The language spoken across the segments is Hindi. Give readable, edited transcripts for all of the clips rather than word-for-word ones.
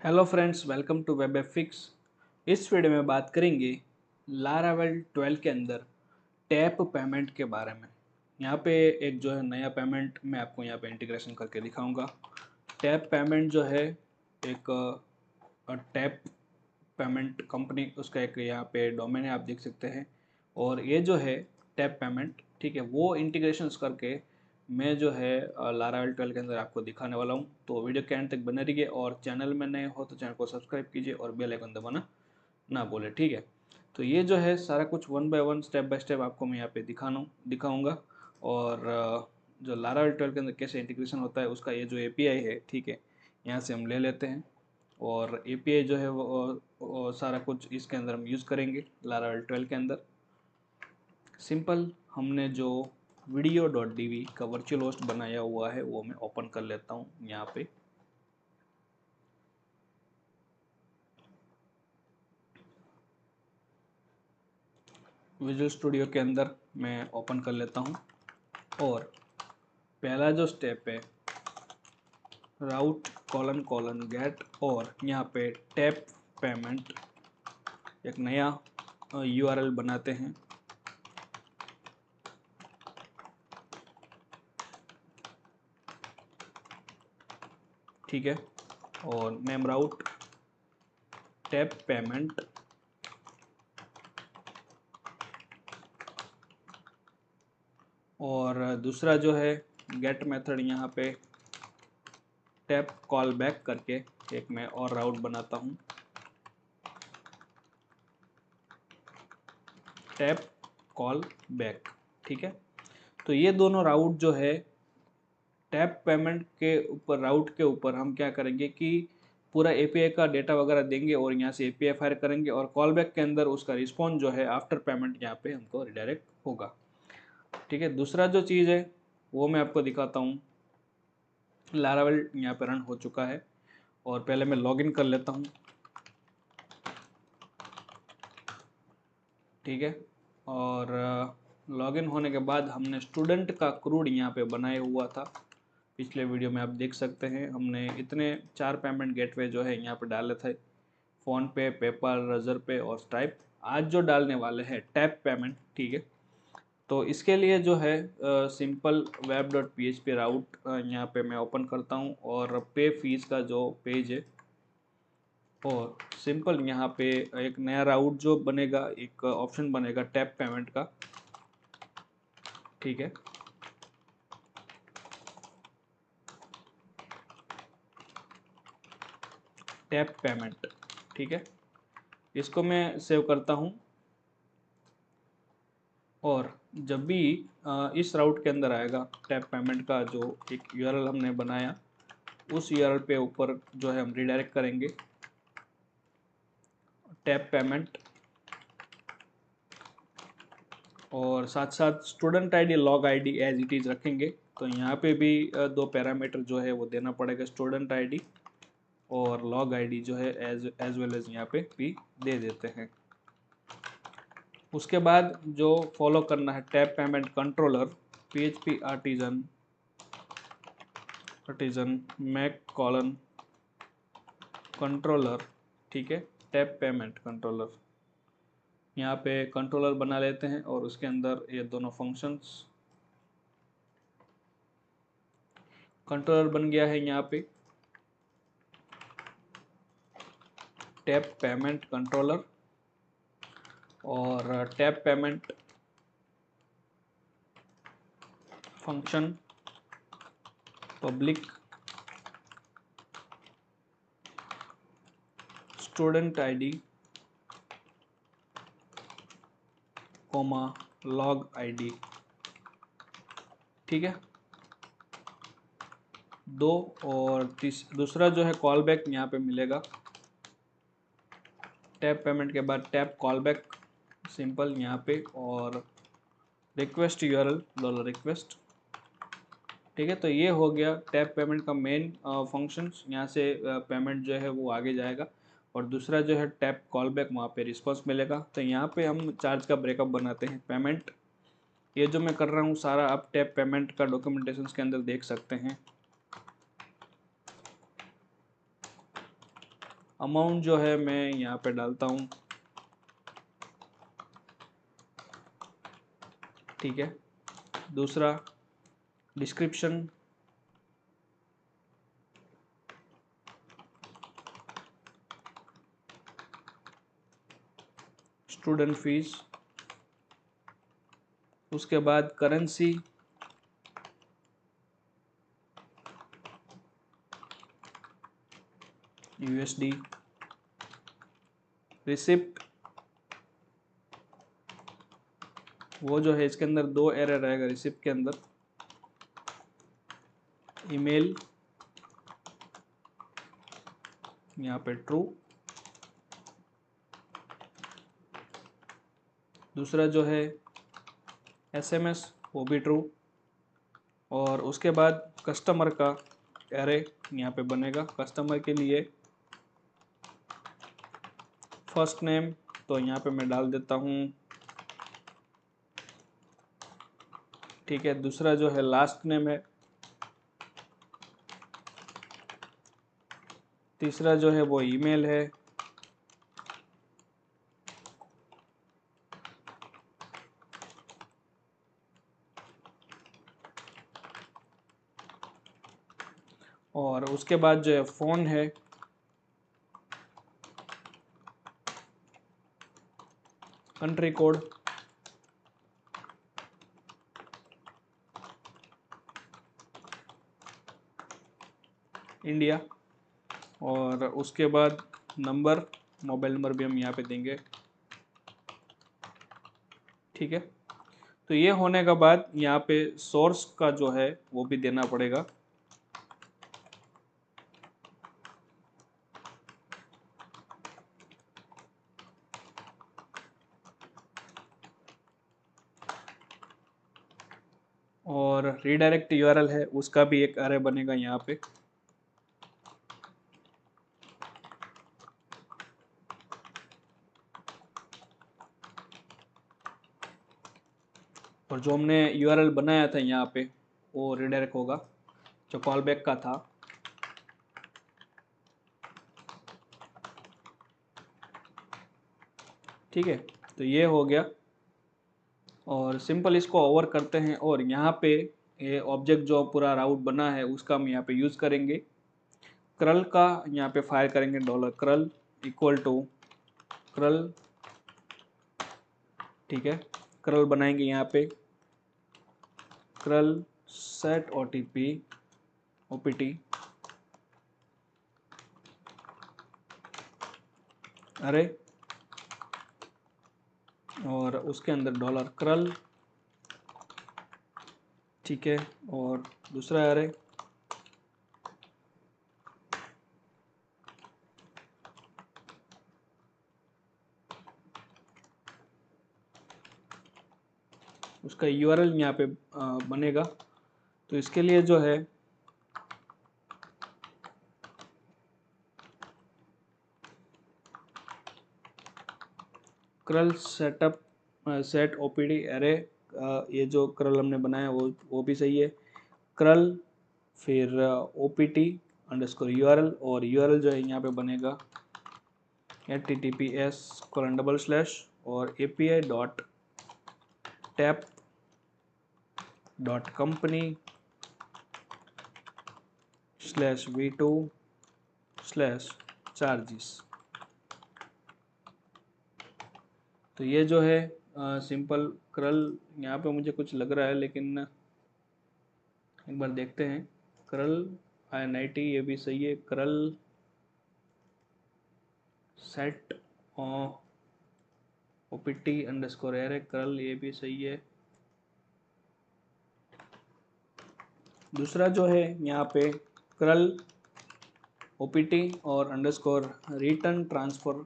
Hello friends, welcome to web fix. इस वीडियो में बात करेंगे लारावेल 12 के अंदर टैप पेमेंट के बारे में। यहाँ पे एक जो है नया पेमेंट मैं आपको यहाँ पे इंटीग्रेशन करके दिखाऊंगा। टैप पेमेंट जो है एक टैप पेमेंट कंपनी, उसका एक यहाँ पे डोमेन है, आप देख सकते हैं। और ये जो है टैप पेमेंट, ठीक है, वो इंटीग्रेशंस करके मैं जो है लारावेल 12 के अंदर आपको दिखाने वाला हूँ। तो वीडियो के एंड तक बने रहिए और चैनल में नए हो तो चैनल को सब्सक्राइब कीजिए और बेल आइकन दबाना ना बोले, ठीक है। तो ये जो है सारा कुछ one by one step by step आपको मैं यहाँ पे दिखाऊंगा। और जो लारावेल 12 के अंदर कैसे इंटीग्रेशन होता है उसका ये जो एपीआई है, ठीक है, यहाँ से हम ले लेते हैं। और एपीआई जो है वो सारा कुछ इसके अंदर हम यूज़ करेंगे लारावेल 12 के अंदर। सिंपल, हमने जो video.dv का वर्चुअल होस्ट बनाया हुआ है वो मैं ओपन कर लेता हूँ यहाँ पे। विजुअल स्टूडियो के अंदर मैं ओपन कर लेता हूँ और पहला जो स्टेप है राउट कॉलन कॉलन गेट, और यहाँ पे टैप पेमेंट एक नया यूआरएल बनाते हैं। ठीक है, और नेम राउट टैप पेमेंट, और दूसरा जो है गेट मेथड यहाँ पे टैप कॉल बैक करके एक मैं और राउट बनाता हूँ, टैप कॉल बैक। ठीक है, तो ये दोनों राउट जो है टैप पेमेंट के ऊपर, राउट के ऊपर हम क्या करेंगे कि पूरा एपीआई का डेटा वगैरह देंगे और यहाँ से एपीआई फायर करेंगे, और कॉल बैक के अंदर उसका रिस्पॉन्स जो है आफ्टर पेमेंट यहाँ पे हमको रिडायरेक्ट होगा। ठीक है, दूसरा जो चीज़ है वो मैं आपको दिखाता हूँ। लारावेल यहाँ पे रन हो चुका है और पहले मैं लॉगिन कर लेता हूँ। ठीक है, और लॉगिन होने के बाद हमने स्टूडेंट का क्रूड यहाँ पे बनाया हुआ था। पिछले वीडियो में आप देख सकते हैं हमने इतने 4 पेमेंट गेटवे जो है यहाँ पे डाले थे, फ़ोन पे, पेपल, रजर पे और स्ट्राइप। आज जो डालने वाले हैं टैप पेमेंट, ठीक है। तो इसके लिए जो है simple web dot P H P route यहाँ पे मैं ओपन करता हूँ और पे फीस का जो पेज है, और सिंपल यहाँ पे एक नया राउट जो बनेगा, एक ऑप्शन बनेगा टैप पेमेंट का। ठीक है, टैप पेमेंट, ठीक है, इसको मैं सेव करता हूँ। और जब भी इस राउट के अंदर आएगा टैप पेमेंट का जो एक यूआरएल हमने बनाया, उस यूआरएल पे ऊपर जो है हम रिडायरेक्ट करेंगे टैप पेमेंट, और साथ साथ student I D, log I D as it is रखेंगे। तो यहाँ पे भी दो पैरामीटर जो है वो देना पड़ेगा, स्टूडेंट आईडी और लॉग आईडी जो है एज वेल एज यहाँ पे भी दे देते हैं। उसके बाद जो फॉलो करना है tap payment controller PHP artisan make colon controller. ठीक है, टैप पेमेंट कंट्रोलर यहाँ पे कंट्रोलर बना लेते हैं और उसके अंदर ये दोनों फंक्शंस, कंट्रोलर बन गया है यहाँ पे टैप पेमेंट कंट्रोलर, और tap payment function public student I D comma log I D. ठीक है, दो, और दूसरा जो है कॉल बैक यहाँ पे मिलेगा टैप पेमेंट के बाद टैप कॉल बैक सिंपल यहाँ पे, और रिक्वेस्ट यूआरएल डॉलर रिक्वेस्ट। ठीक है, तो ये हो गया टैप पेमेंट का मेन फंक्शंस। यहाँ से पेमेंट जो है वो आगे जाएगा, और दूसरा जो है टैप कॉल बैक, वहाँ पे रिस्पॉन्स मिलेगा। तो यहाँ पे हम चार्ज का ब्रेकअप बनाते हैं। पेमेंट ये जो मैं कर रहा हूँ सारा आप टैप पेमेंट का डॉक्यूमेंटेशन के अंदर देख सकते हैं। अमाउंट जो है मैं यहाँ पे डालता हूँ, ठीक है। दूसरा डिस्क्रिप्शन, स्टूडेंट फीस, उसके बाद करेंसी, यूएसडी, रिसिप्ट, वो जो है इसके अंदर 2 एरर रहेगा रिसिप्ट के अंदर, ईमेल यहाँ पे ट्रू, दूसरा जो है एसएमएस वो भी ट्रू, और उसके बाद कस्टमर का एरे यहाँ पे बनेगा। कस्टमर के लिए फर्स्ट नेम तो यहाँ पे मैं डाल देता हूँ, ठीक है। दूसरा जो है लास्ट नेम है, तीसरा जो है वो ईमेल है, और उसके बाद जो है फ़ोन है, कंट्री कोड, इंडिया, और उसके बाद नंबर, मोबाइल नंबर भी हम यहाँ पे देंगे, ठीक है। तो ये होने के बाद यहाँ पे सोर्स का जो है वो भी देना पड़ेगा, और रीडायरेक्ट यूआरएल है उसका भी एक अरे बनेगा यहाँ पे, और जो हमने यूआरएल बनाया था यहाँ पे वो रीडायरेक्ट होगा जो कॉल बैक का था, ठीक है। तो ये हो गया, और सिंपल इसको ओवर करते हैं, और यहाँ पे ये ऑब्जेक्ट जो पूरा राउट बना है उसका हम यहाँ पे यूज़ करेंगे। क्रल का यहाँ पे फायर करेंगे dollar curl equal to curl, ठीक है। क्रल बनाएंगे यहाँ पे क्रल सेट ओटीपी ओपीटी अरे, और उसके अंदर डॉलर क्रल, ठीक है। और दूसरा अरे, उसका यूआरएल यहाँ पे बनेगा। तो इसके लिए जो है crawl setup set OPD array, ये जो क्रल हमने बनाया वो भी सही है। क्रल फिर ओपीटी अंडरस्कोर यूआरएल, और यूआरएल जो है यहाँ पे बनेगा https:// और api.tap.company/v2/charges। तो ये जो है सिंपल क्रल, यहाँ पे मुझे कुछ लग रहा है लेकिन एक बार देखते हैं। क्रल INIT ये भी सही है, crawl set OPT underscore array crawl ये भी सही है। दूसरा जो है यहाँ पे क्रल ओपीटी और underscore return transfer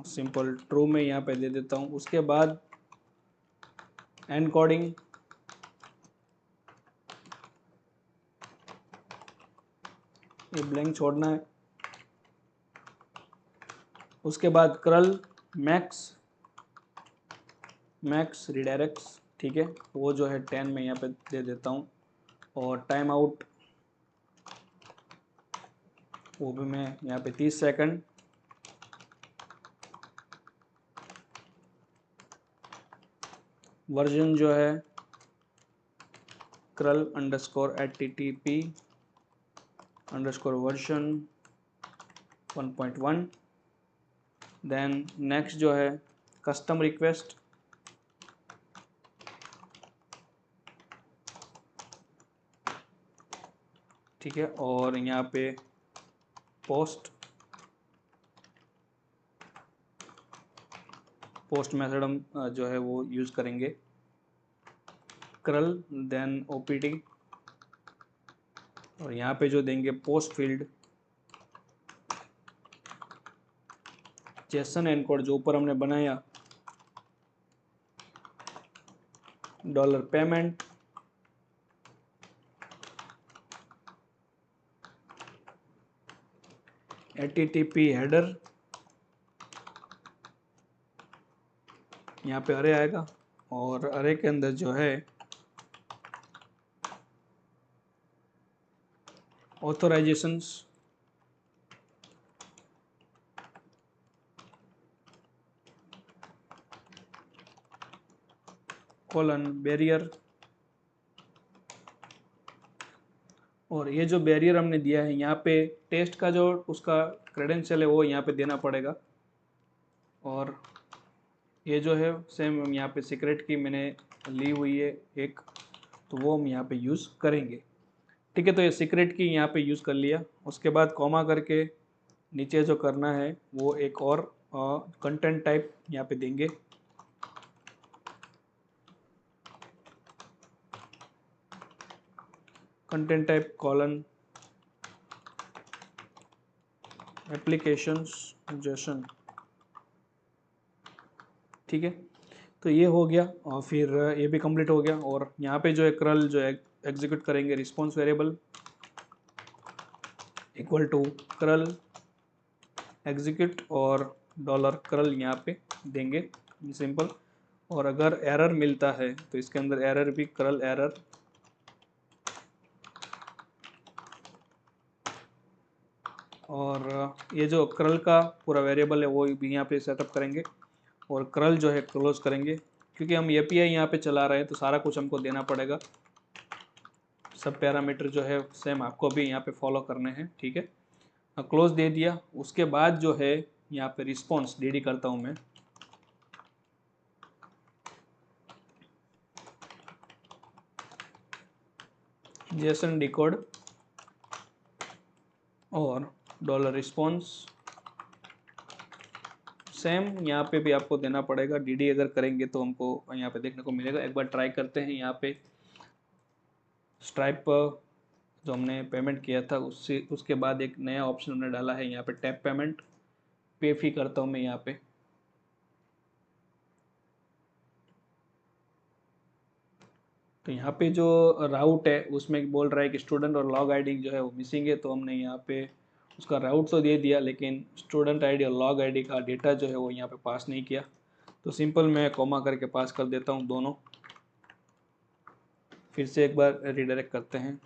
simple true में यहाँ पे दे देता हूँ। उसके बाद एनकोडिंग, ये ब्लैंक छोड़ना है। उसके बाद क्रल मैक्स रिडायरेक्ट्स, ठीक है, वो जो है 10 में यहाँ पे दे देता हूँ। और टाइम आउट वो भी मैं यहाँ पे 30 सेकंड, वर्जन जो है curl_http_version 1.1। देन नेक्स्ट जो है कस्टम रिक्वेस्ट, ठीक है, और यहाँ पे पोस्ट मेथड हम जो है वो यूज़ करेंगे curl, देन opt, और यहाँ पे जो देंगे पोस्ट फील्ड जेसन एनकोड जो ऊपर हमने बनाया, $payment, http हेडर, यहाँ पे अरे आएगा, और अरे के अंदर जो है ऑथराइजेशंस, कोलन बैरियर, और ये जो बैरियर हमने दिया है यहाँ पे टेस्ट का जो उसका क्रेडेंशियल है वो यहाँ पे देना पड़ेगा, और ये जो है सेम हम यहाँ पे सीक्रेट की मैंने ली हुई है एक, तो वो हम यहाँ पे यूज़ करेंगे, ठीक है। तो ये सीक्रेट की यहाँ पे यूज़ कर लिया, उसके बाद कॉमा करके नीचे जो करना है वो एक और कंटेंट टाइप यहाँ पे देंगे, content type colon applications Jason, ठीक है। तो ये हो गया, और फिर ये भी कंप्लीट हो गया, और यहाँ पे जो है curl जो है एग्जीक्यूट करेंगे response variable equal to curl execute और $curl यहाँ पे देंगे, सिंपल। और अगर एरर मिलता है तो इसके अंदर एरर भी curl एरर, और ये जो curl का पूरा वेरिएबल है वो भी यहाँ पे सेटअप करेंगे, और curl जो है क्लोज करेंगे, क्योंकि हम API यहाँ पे चला रहे हैं तो सारा कुछ हमको देना पड़ेगा, सब पैरामीटर जो है सेम आपको भी यहाँ पे फॉलो करने हैं, ठीक है। क्लोज दे दिया, उसके बाद जो है यहाँ पे रिस्पॉन्स डी करता हूँ मैं, जेसन डिकोड और $response सेम यहाँ पे भी आपको देना पड़ेगा, डी अगर करेंगे तो हमको यहाँ पे देखने को मिलेगा। एक बार ट्राई करते हैं, यहाँ पे स्ट्राइप जो हमने पेमेंट किया था उसके बाद एक नया ऑप्शन हमने डाला है यहाँ पे टैप पेमेंट, पे फी करता हूँ मैं यहाँ पे, तो यहाँ पे जो राउट है उसमें बोल रहा है कि स्टूडेंट और लॉग आईडी जो है वो मिसिंग है, तो हमने यहाँ पे उसका राउट तो दे दिया लेकिन स्टूडेंट आईडी और लॉग आईडी का डेटा जो है वो यहाँ पे पास नहीं किया, तो सिंपल मैं कॉमा करके पास कर देता हूँ दोनों। फिर से एक बार रीडायरेक्ट करते हैं,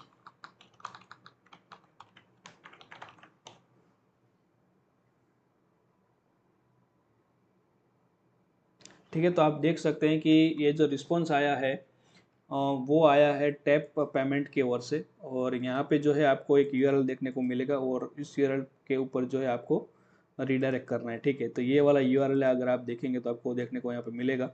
ठीक है। तो आप देख सकते हैं कि ये जो रिस्पॉन्स आया है वो आया है टैप पेमेंट की ओर से, और यहाँ पे जो है आपको एक यूआरएल देखने को मिलेगा, और इस यूआरएल के ऊपर जो है आपको रीडायरेक्ट करना है, ठीक है। तो ये वाला यूआरएल है, अगर आप देखेंगे तो आपको देखने को यहाँ पे मिलेगा,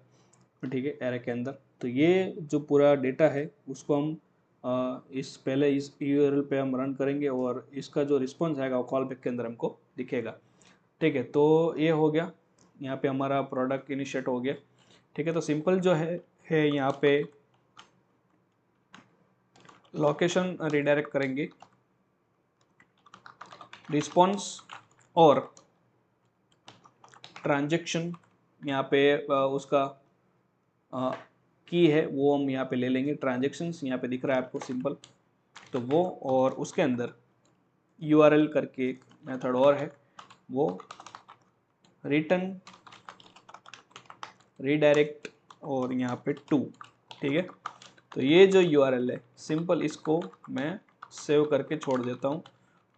ठीक है, एरे के अंदर। तो ये जो पूरा डेटा है उसको हम पहले इस यूआरएल पे हम रन करेंगे, और इसका जो रिस्पॉन्स आएगा वो कॉल बैक के अंदर हमको दिखेगा, ठीक है। तो ये हो गया, यहाँ पे हमारा प्रोडक्ट इनिशिएट हो गया, ठीक है। तो सिंपल जो है यहाँ पे लोकेशन रीडायरेक्ट करेंगे, रिस्पॉन्स और ट्रांजैक्शन यहाँ पे उसका की है वो हम यहाँ पे ले लेंगे, ट्रांजैक्शंस यहाँ पे दिख रहा है आपको सिंपल, तो वो, और उसके अंदर यूआरएल करके एक मेथड और है, वो रिटर्न रीडायरेक्ट और यहाँ पे टू, ठीक है। तो ये जो यूआरएल है सिंपल इसको मैं सेव करके छोड़ देता हूँ,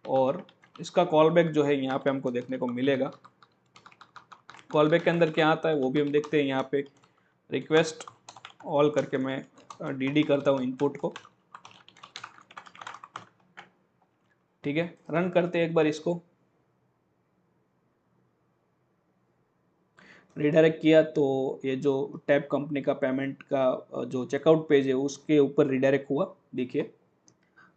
और इसका कॉलबैक जो है यहाँ पे हमको देखने को मिलेगा। कॉलबैक के अंदर क्या आता है वो भी हम देखते हैं, यहाँ पे रिक्वेस्ट ऑल करके मैं डी करता हूँ इनपुट को। ठीक है, रन करते हैं एक बार इसको। रिडायरेक्ट किया तो ये जो टैप कंपनी का पेमेंट का जो चेकआउट पेज है उसके ऊपर रिडायरेक्ट हुआ। देखिए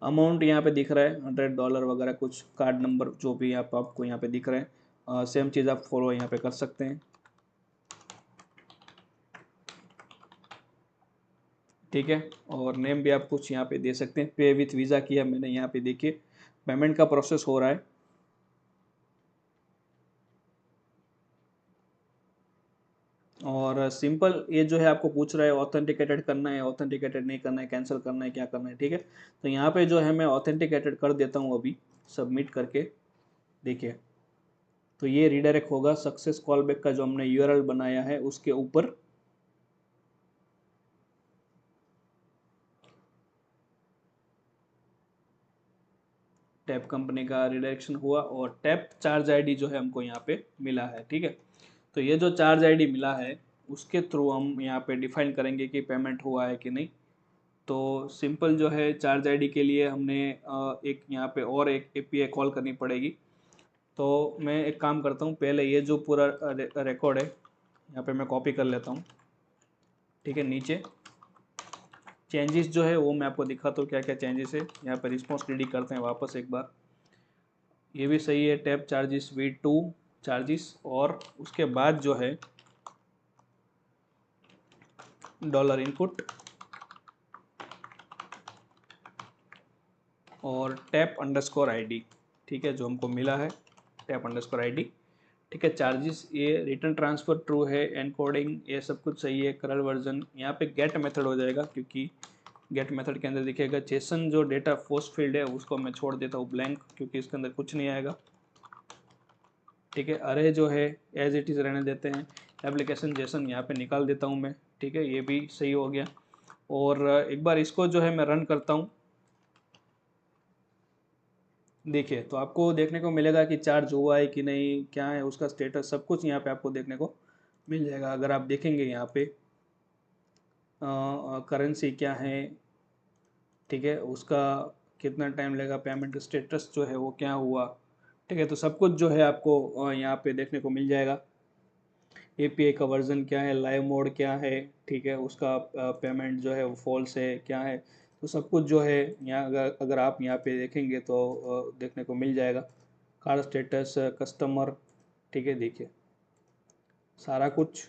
अमाउंट यहाँ पे दिख रहा है $100 वगैरह, कुछ कार्ड नंबर जो भी आपको यहाँ पे दिख रहे हैं। सेम चीज़ आप फॉलो यहाँ पे कर सकते हैं। ठीक है, और नेम भी आप कुछ यहाँ पे दे सकते हैं। पे विथ वीज़ा किया मैंने यहाँ पे, देखिए पेमेंट का प्रोसेस हो रहा है। और सिंपल ये जो है आपको पूछ रहा है ऑथेंटिकेटेड करना है, ऑथेंटिकेटेड नहीं करना है, कैंसिल करना है, क्या करना है। ठीक है, तो यहाँ पे जो है मैं ऑथेंटिकेटेड कर देता हूँ अभी सबमिट करके। देखिए तो ये रिडायरेक्ट होगा सक्सेस कॉलबैक का जो हमने यूआरएल बनाया है उसके ऊपर। टैप कंपनी का रिडायरेक्शन हुआ और टैप चार्ज आईडी जो है हमको यहाँ पे मिला है। ठीक है, तो ये जो चार्ज आईडी मिला है उसके थ्रू हम यहाँ पे डिफाइन करेंगे कि पेमेंट हुआ है कि नहीं। तो सिंपल जो है चार्ज आईडी के लिए हमने एक यहाँ पे और एक एपीआई कॉल करनी पड़ेगी। तो मैं एक काम करता हूँ, पहले ये जो पूरा रिकॉर्ड है यहाँ पे मैं कॉपी कर लेता हूँ। ठीक है, नीचे चेंजेस जो है वो मैं आपको दिखाता हूँ क्या क्या चेंजेस है। यहाँ पे रिस्पॉन्स रेडी करते हैं वापस एक बार, ये भी सही है। टैप चार्जेस V2 चार्जेस, और उसके बाद जो है डॉलर इनपुट और टैप अंडरस्कोर आईडी। ठीक है, जो हमको मिला है टैप अंडरस्कोर आईडी। ठीक है, चार्जेस ये रिटर्न ट्रांसफ़र ट्रू है, एनकोडिंग ये सब कुछ सही है। करल वर्जन यहाँ पे गेट मेथड हो जाएगा, क्योंकि गेट मेथड के अंदर दिखेगा जेसन जो डेटा फोर्स फील्ड है उसको मैं छोड़ देता हूँ ब्लैंक, क्योंकि इसके अंदर कुछ नहीं आएगा। ठीक है, अरे जो है एज इट इज़ रहने देते हैं। एप्लीकेशन जेसन यहाँ पे निकाल देता हूँ मैं। ठीक है, ये भी सही हो गया। और एक बार इसको जो है मैं रन करता हूँ। देखिए तो आपको देखने को मिलेगा कि चार्ज हुआ है कि नहीं, क्या है उसका स्टेटस, सब कुछ यहाँ पे आपको देखने को मिल जाएगा। अगर आप देखेंगे यहाँ पे करेंसी क्या है, ठीक है, उसका कितना टाइम लगेगा, पेमेंट स्टेटस जो है वो क्या हुआ। ठीक है, तो सब कुछ जो है आपको यहाँ पे देखने को मिल जाएगा। एपीआई का वर्जन क्या है, लाइव मोड क्या है, ठीक है, उसका पेमेंट जो है वो फॉल्स है क्या है, तो सब कुछ जो है यहाँ अगर आप यहाँ पे देखेंगे तो देखने को मिल जाएगा। कार्ड स्टेटस, कस्टमर, ठीक है, देखिए सारा कुछ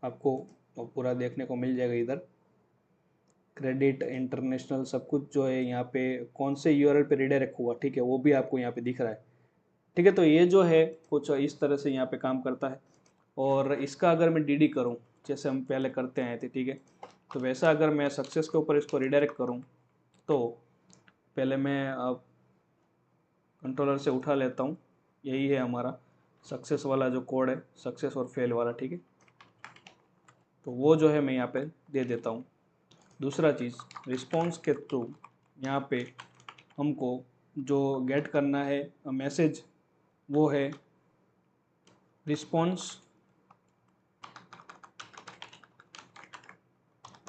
आपको पूरा देखने को मिल जाएगा इधर। क्रेडिट, इंटरनेशनल, सब कुछ जो है यहाँ पे कौन से यूआरएल पे रिडायरेक्ट हुआ, ठीक है, वो भी आपको यहाँ पे दिख रहा है। ठीक है, तो ये जो है कुछ इस तरह से यहाँ पे काम करता है। और इसका अगर मैं डीडी करूँ जैसे हम पहले करते आए थे, ठीक है, तो वैसा अगर मैं सक्सेस के ऊपर इसको रिडायरेक्ट करूँ तो पहले मैं कंट्रोलर से उठा लेता हूँ। यही है हमारा सक्सेस वाला जो कोड है, सक्सेस और फेल वाला। ठीक है, तो वो जो है मैं यहाँ पे दे देता हूँ। दूसरा चीज़, रिस्पॉन्स के थ्रू यहाँ पे हमको जो गेट करना है मैसेज वो है रिस्पॉन्स,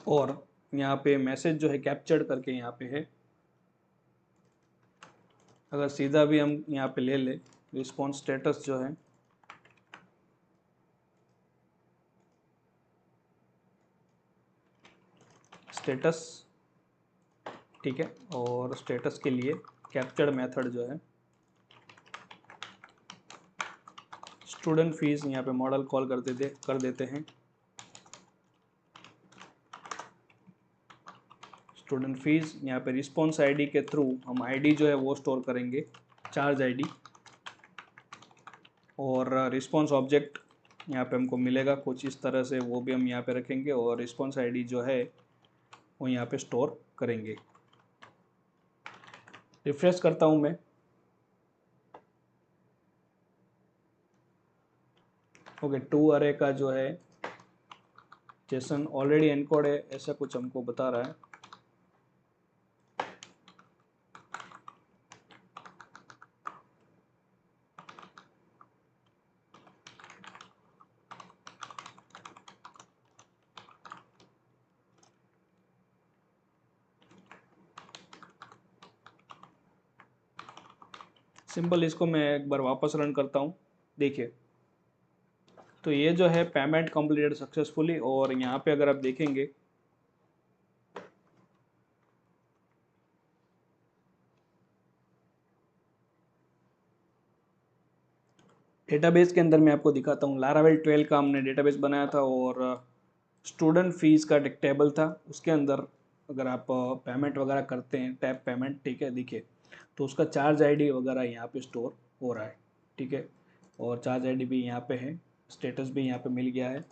और यहाँ पे मैसेज जो है कैप्चर्ड करके यहाँ पे है। अगर सीधा भी हम यहाँ पे ले ले, रिस्पॉन्स स्टेटस जो है स्टेटस, ठीक है, और स्टेटस के लिए कैप्चर्ड मेथड जो है स्टूडेंट फीस, यहाँ पे मॉडल कॉल कर देते हैं। स्टूडेंट फीस यहाँ पे रिस्पॉन्स आईडी के थ्रू हम आईडी जो है वो स्टोर करेंगे, चार्ज आईडी। और रिस्पॉन्स ऑब्जेक्ट यहाँ पे हमको मिलेगा कुछ इस तरह से, वो भी हम यहाँ पे रखेंगे और रिस्पॉन्स आईडी जो है वो यहाँ पे स्टोर करेंगे। रिफ्रेश करता हूँ मैं। ओके, टू अरे का जो है जेसन ऑलरेडी एनकोड है, ऐसा कुछ हमको बता रहा है। सिंपल इसको मैं एक बार वापस रन करता हूँ। देखिए, तो ये जो है पेमेंट कंप्लीटेड सक्सेसफुली, और यहाँ पे अगर आप देखेंगे डेटाबेस के अंदर मैं आपको दिखाता हूँ। लारावेल 12 का हमने डेटाबेस बनाया था और स्टूडेंट फीस का एक टेबल था, उसके अंदर अगर आप पेमेंट वगैरह करते हैं, टैप पेमेंट, ठीक है, देखिए, तो उसका चार्ज आईडी वगैरह यहाँ पे स्टोर हो रहा है, ठीक है, और चार्ज आईडी भी यहाँ पे है, स्टेटस भी यहाँ पे मिल गया है।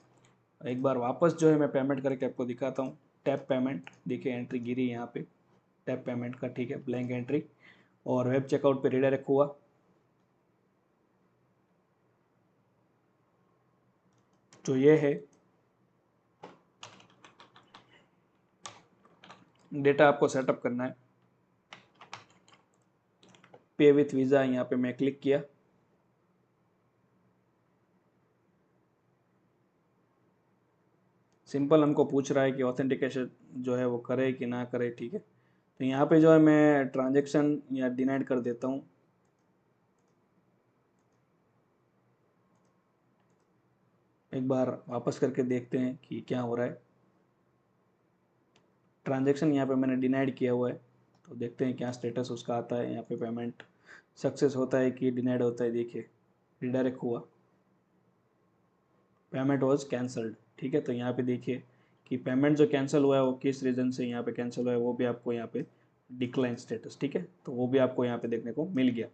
एक बार वापस जो है मैं पेमेंट करके आपको दिखाता हूँ। टैप पेमेंट, देखिए एंट्री गिरी यहाँ पे टैप पेमेंट का, ठीक है, ब्लैंक एंट्री, और वेब चेकआउट पे रिडायरेक्ट हुआ। तो ये है डेटा आपको सेटअप करना है। पे विथ वीज़ा यहाँ पे मैं क्लिक किया। सिंपल हमको पूछ रहा है कि ऑथेंटिकेशन जो है वो करे कि ना करे, ठीक है, तो यहाँ पे जो है मैं ट्रांजेक्शन या डिनाइड कर देता हूँ। एक बार वापस करके देखते हैं कि क्या हो रहा है। ट्रांजेक्शन यहाँ पे मैंने डिनाइड किया हुआ है, तो देखते हैं क्या स्टेटस उसका आता है। यहाँ पे पेमेंट सक्सेस होता है कि डिनाइड होता है। देखिए, रिडायरेक्ट हुआ, पेमेंट वाज कैंसल्ड, ठीक है, तो यहाँ पे देखिए कि पेमेंट जो कैंसिल हुआ है वो किस रीज़न से यहाँ पे कैंसिल हुआ है, वो भी आपको यहाँ पे डिक्लाइन स्टेटस, ठीक है, तो वो भी आपको यहाँ पे देखने को मिल गया।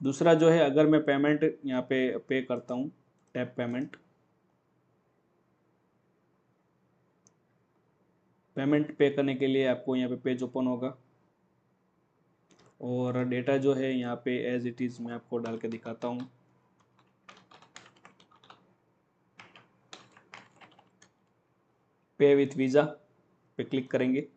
दूसरा जो है, अगर मैं पेमेंट यहाँ पे करता हूँ, टैप पेमेंट, पेमेंट पे करने के लिए आपको यहाँ पे पेज ओपन होगा, और डेटा जो है यहाँ पे एज इट इज़ मैं आपको डाल के दिखाता हूँ। पे विथ वीज़ा पे क्लिक करेंगे,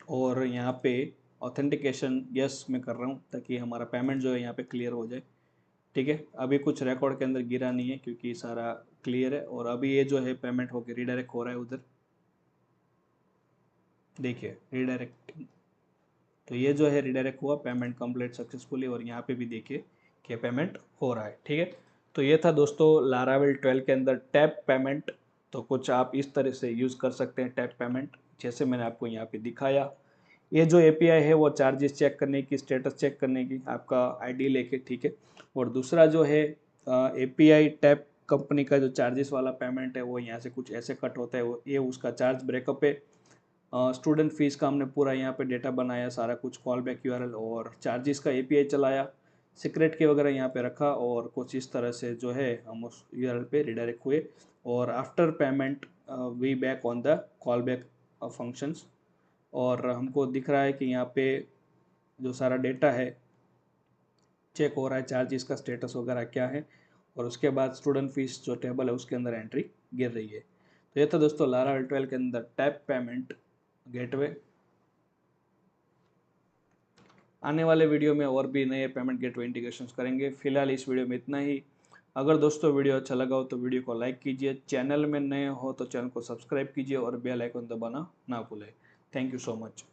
और यहाँ पे ऑथेंटिकेशन यस मैं कर रहा हूँ ताकि हमारा पेमेंट जो है यहाँ पे क्लियर हो जाए, ठीक है। अभी कुछ रिकॉर्ड के अंदर गिरा नहीं है क्योंकि सारा क्लियर है, और अभी ये जो है पेमेंट होकर रिडायरेक्ट हो रहा है उधर, देखिए रिडायरेक्ट, तो ये जो है रिडायरेक्ट हुआ, पेमेंट कंप्लीट सक्सेसफुली, और यहाँ पे भी देखिए कि पेमेंट हो रहा है, ठीक है। तो ये था दोस्तों लारावेल 12 के अंदर टैप पेमेंट। तो कुछ आप इस तरह से यूज़ कर सकते हैं टैप पेमेंट, जैसे मैंने आपको यहाँ पे दिखाया। ये जो एपीआई है वो चार्जेस चेक करने की, स्टेटस चेक करने की, आपका आईडी लेके, ठीक है। और दूसरा जो है एपीआई टैप कंपनी का जो चार्जेस वाला पेमेंट है वो यहाँ से कुछ ऐसे कट होता है, वो ये उसका चार्ज ब्रेकअप है। स्टूडेंट फीस का हमने पूरा यहाँ पे डेटा बनाया, सारा कुछ कॉल बैक यूआरएल और चार्जेस का एपीआई चलाया, सीक्रेट की वगैरह यहाँ पे रखा, और कुछ इस तरह से जो है हम उस यूआरएल पे रिडायरेक्ट हुए, और after payment we back on the call back functions. और हमको दिख रहा है कि यहाँ पे जो सारा डेटा है चेक हो रहा है, चार्जेस का स्टेटस वगैरह क्या है, और उसके बाद स्टूडेंट फीस जो टेबल है उसके अंदर एंट्री गिर रही है। तो ये था दोस्तों लारावेल 12 के अंदर टैप पेमेंट गेटवे। आने वाले वीडियो में और भी नए पेमेंट गेटवे इंटीग्रेशन करेंगे। फिलहाल इस वीडियो में इतना ही। अगर दोस्तों वीडियो अच्छा लगा हो तो वीडियो को लाइक कीजिए, चैनल में नए हो तो चैनल को सब्सक्राइब कीजिए, और बेल आइकन दबाना ना भूलें। Thank you so much.